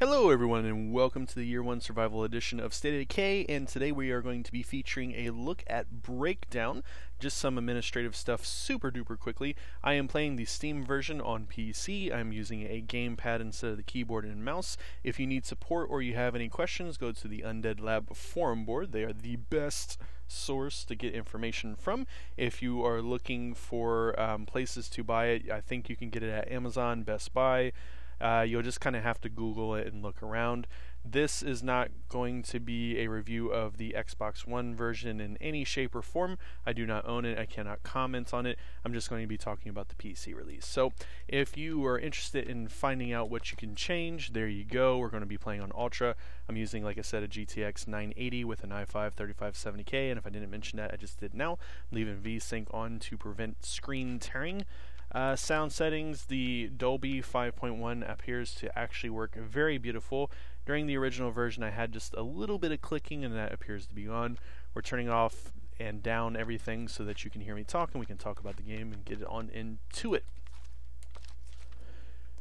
Hello everyone and welcome to the Year 1 Survival Edition of State of Decay, and today we are going to be featuring a look at Breakdown, just some administrative stuff super duper quickly. I am playing the Steam version on PC. I'm using a gamepad instead of the keyboard and mouse. If you need support or you have any questions, go to the Undead Lab forum board. They are the best source to get information from. If you are looking for places to buy it, I think you can get it at Amazon, Best Buy. You'll just kind of have to Google it and look around. This is not going to be a review of the Xbox One version in any shape or form. I do not own it. I cannot comment on it. I'm just going to be talking about the PC release. So if you are interested in finding out what you can change, there you go. We're going to be playing on Ultra. I'm using, like I said, a GTX 980 with an i5 3570K, and if I didn't mention that, I just did now. I'm leaving VSync on to prevent screen tearing. Sound settings, the Dolby 5.1 appears to actually work very beautiful. During the original version I had just a little bit of clicking and that appears to be on. We're turning off and down everything so that you can hear me talk and we can talk about the game and get on into it.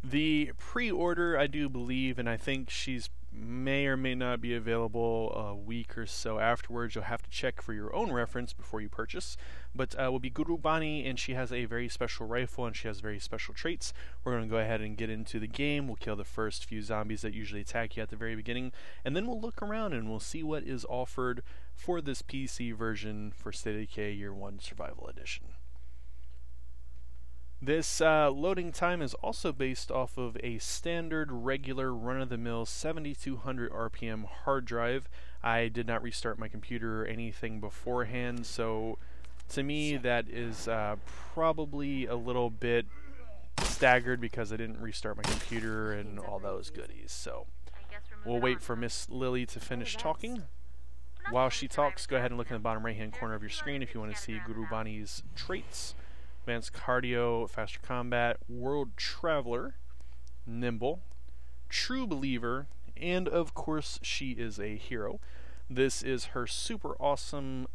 The pre-order, I do believe, and I think she's may or may not be available a week or so afterwards. You'll have to check for your own reference before you purchase. But will be Guru Bani, and she has a very special rifle and she has very special traits. We're going to go ahead and get into the game. We'll kill the first few zombies that usually attack you at the very beginning, and then we'll look around and we'll see what is offered for this PC version for State of Decay Year 1 Survival Edition. This loading time is also based off of a standard, regular, run-of-the-mill 7200 RPM hard drive. I did not restart my computer or anything beforehand, so to me that is probably a little bit staggered because I didn't restart my computer and all those goodies. So we'll wait for Miss Lily to finish talking. While she talks, go ahead and look in the bottom right-hand corner of your screen if you want to see Guru Bani's traits. Advanced Cardio, Faster Combat, World Traveler, Nimble, True Believer, and of course she is a hero. This is her super awesome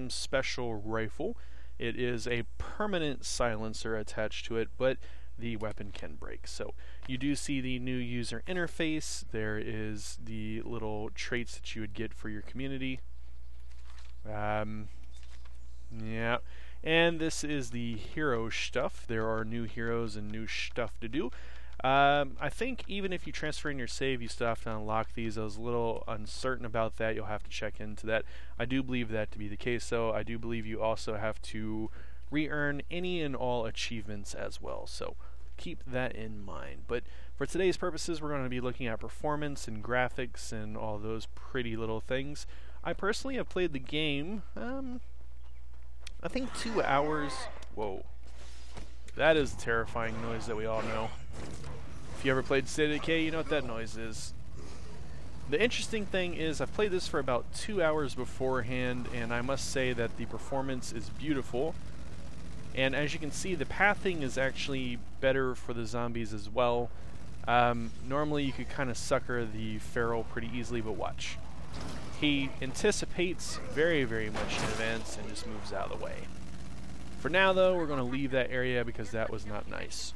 special rifle. It is a permanent silencer attached to it, but the weapon can break. So you do see the new user interface. There is the little traits that you would get for your community. Yeah. And this is the hero stuff. There are new heroes and new stuff to do. I think even if you transfer in your save, you still have to unlock these. I was a little uncertain about that. You'll have to check into that. I do believe that to be the case, though. I do believe you also have to re-earn any and all achievements as well. So keep that in mind. But for today's purposes, we're going to be looking at performance and graphics and all those pretty little things. I personally have played the game, I think 2 hours. Whoa. That is a terrifying noise that we all know. If you ever played State of Decay, you know what that noise is. The interesting thing is I've played this for about 2 hours beforehand, and I must say that the performance is beautiful. And as you can see, the pathing is actually better for the zombies as well. Normally you could kind of sucker the feral pretty easily, but watch. He anticipates very, very much in advance and just moves out of the way. For now, though, we're going to leave that area because that was not nice.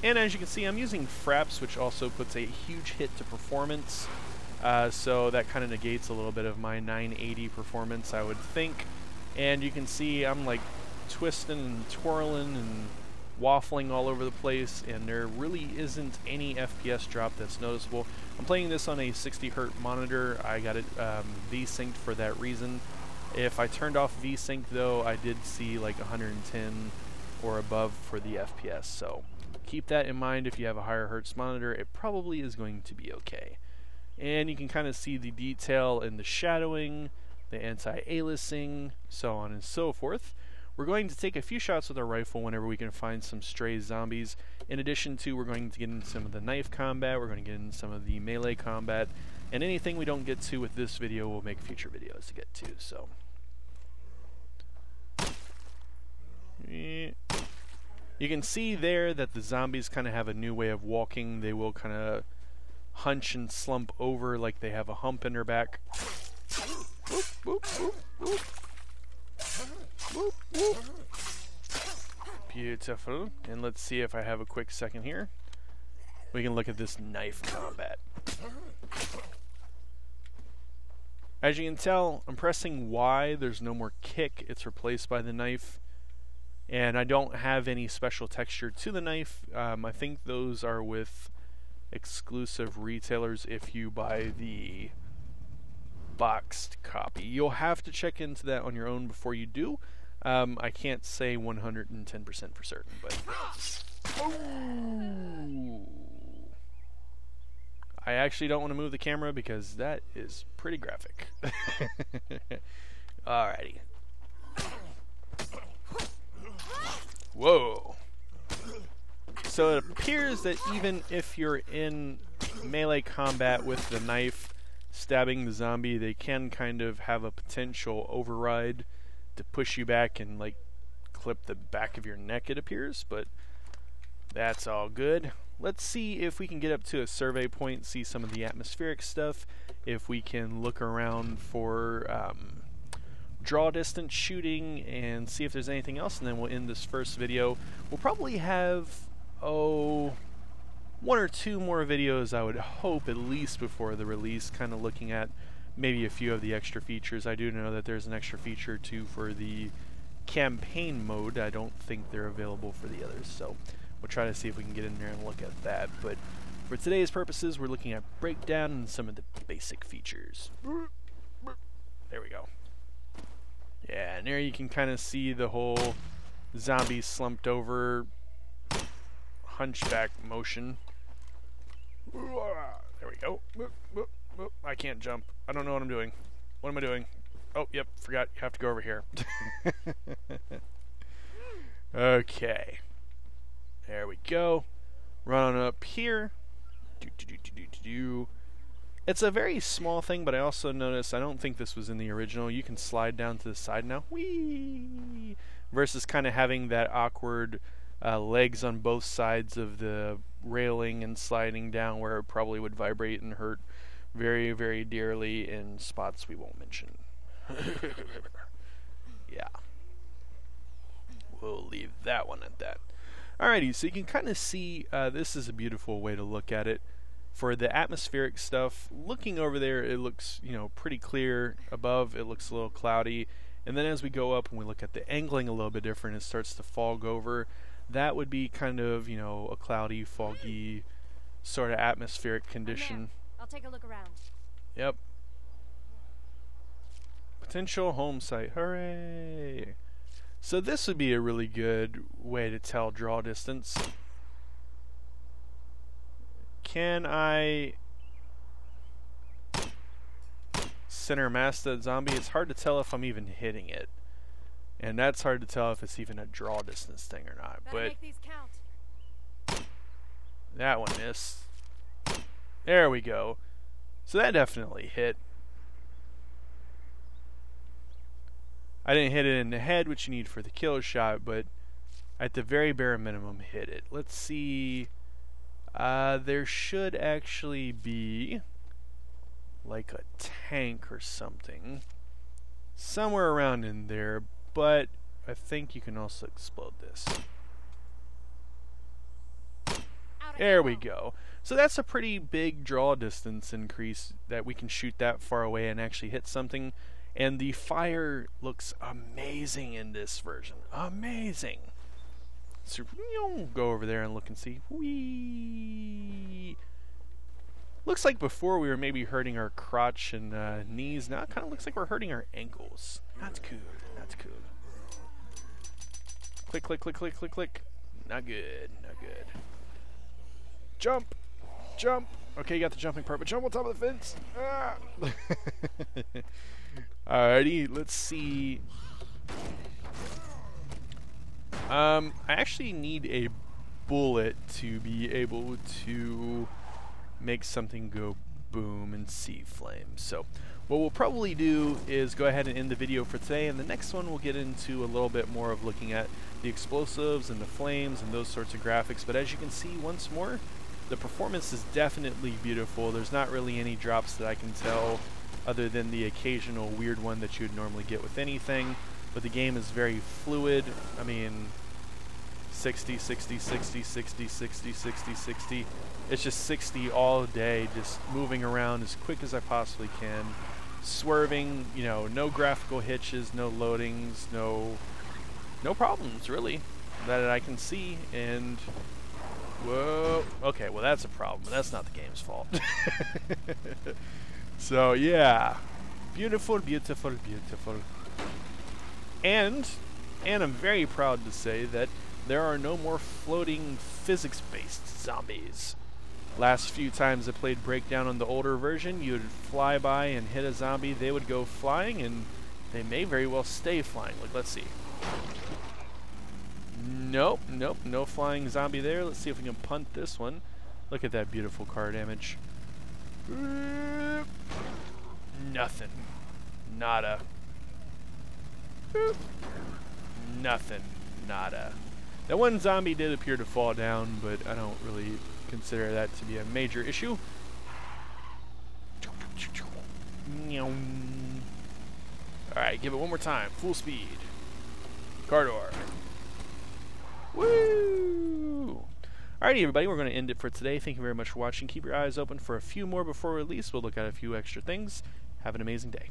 And as you can see, I'm using fraps, which also puts a huge hit to performance. So that kind of negates a little bit of my 980 performance, I would think. And you can see I'm like twisting and twirling and waffling all over the place, and there really isn't any FPS drop that's noticeable. I'm playing this on a 60Hz monitor. I got it V-synced for that reason. If I turned off V-sync, though, I did see like 110 or above for the FPS, so keep that in mind. If you have a higher hertz monitor, it probably is going to be okay. And you can kind of see the detail in the shadowing, the anti-aliasing, so on and so forth. We're going to take a few shots with our rifle whenever we can find some stray zombies. In addition to, we're going to get into some of the knife combat, we're going to get into some of the melee combat, and anything we don't get to with this video, we'll make future videos to get to. So, you can see there that the zombies kind of have a new way of walking. They will kind of hunch and slump over like they have a hump in their back. Whoop, whoop, whoop, whoop. Whoop, whoop. Beautiful. And let's see if I have a quick second here. We can look at this knife combat. As you can tell, I'm pressing Y. There's no more kick. It's replaced by the knife. And I don't have any special texture to the knife. I think those are with exclusive retailers if you buy the boxed copy. You'll have to check into that on your own before you do. I can't say 110% for certain, but... Ooh. I actually don't want to move the camera because that is pretty graphic. Alrighty. Whoa. So it appears that even if you're in melee combat with the knife stabbing the zombie, they can kind of have a potential override to push you back and like clip the back of your neck, it appears, but that's all good. Let's see if we can get up to a survey point, see some of the atmospheric stuff, if we can look around for draw distance shooting and see if there's anything else, and then we'll end this first video. We'll probably have, one or two more videos, I would hope, at least before the release, kind of looking at maybe a few of the extra features. I do know that there's an extra feature too for the campaign mode. I don't think they're available for the others, so we'll try to see if we can get in there and look at that. But for today's purposes, we're looking at breakdown and some of the basic features. There we go. Yeah, and there you can kind of see the whole zombie slumped over hunchback motion. There we go. I can't jump. I don't know what I'm doing. What am I doing? Oh, yep, forgot. You have to go over here. Okay. There we go. Run on up here. It's a very small thing, but I also noticed, I don't think this was in the original, you can slide down to the side now. Whee! Versus kind of having that awkward legs on both sides of the railing and sliding down where it probably would vibrate and hurt very, very dearly in spots we won't mention. Yeah. We'll leave that one at that. Alrighty, so you can kind of see, this is a beautiful way to look at it. For the atmospheric stuff, looking over there, it looks, you know, pretty clear. Above, it looks a little cloudy. And then as we go up and we look at the angling a little bit different, it starts to fog over. That would be kind of, you know, a cloudy, foggy sort of atmospheric condition. I'll take a look around. Yep. Potential home site. Hooray! So this would be a really good way to tell draw distance. Can I center mass that zombie? It's hard to tell if I'm even hitting it. And that's hard to tell if it's even a draw distance thing or not. Better make these count. That one missed. There we go. So that definitely hit. I didn't hit it in the head, which you need for the kill shot, but at the very bare minimum hit it. Let's see. There should actually be like a tank or something somewhere around in there, but I think you can also explode this. There we go. So that's a pretty big draw distance increase that we can shoot that far away and actually hit something. And the fire looks amazing in this version. Amazing. So go over there and look and see. Whee! Looks like before we were maybe hurting our crotch and knees. Now it kind of looks like we're hurting our ankles. That's cool. That's cool. Click, click, click, click, click, click. Not good. Not good. Jump! Jump! Okay, you got the jumping part, but jump on top of the fence! Ah! Alrighty, let's see. I actually need a bullet to be able to make something go boom and see flames. So what we'll probably do is go ahead and end the video for today, and the next one we'll get into a little bit more of looking at the explosives and the flames and those sorts of graphics. But as you can see, once more, the performance is definitely beautiful. There's not really any drops that I can tell other than the occasional weird one that you would normally get with anything. But the game is very fluid. I mean, 60, 60, 60, 60, 60, 60, 60. It's just 60 all day, just moving around as quick as I possibly can. Swerving, you know, no graphical hitches, no loadings, no problems, really, that I can see. And, whoa, okay, well, that's a problem. That's not the game's fault. So, yeah. Beautiful, beautiful, beautiful. And I'm very proud to say that there are no more floating physics-based zombies. Last few times I played Breakdown on the older version, you would fly by and hit a zombie, they would go flying, and they may very well stay flying. Like, let's see. Nope, no flying zombie there. Let's see if we can punt this one. Look at that beautiful car damage. Nothing. Nada. Nothing. Nada. That one zombie did appear to fall down, but I don't really consider that to be a major issue. Alright, give it one more time. Full speed. Car door. Woo! Alrighty, everybody, we're going to end it for today. Thank you very much for watching. Keep your eyes open for a few more before release. We'll look at a few extra things. Have an amazing day.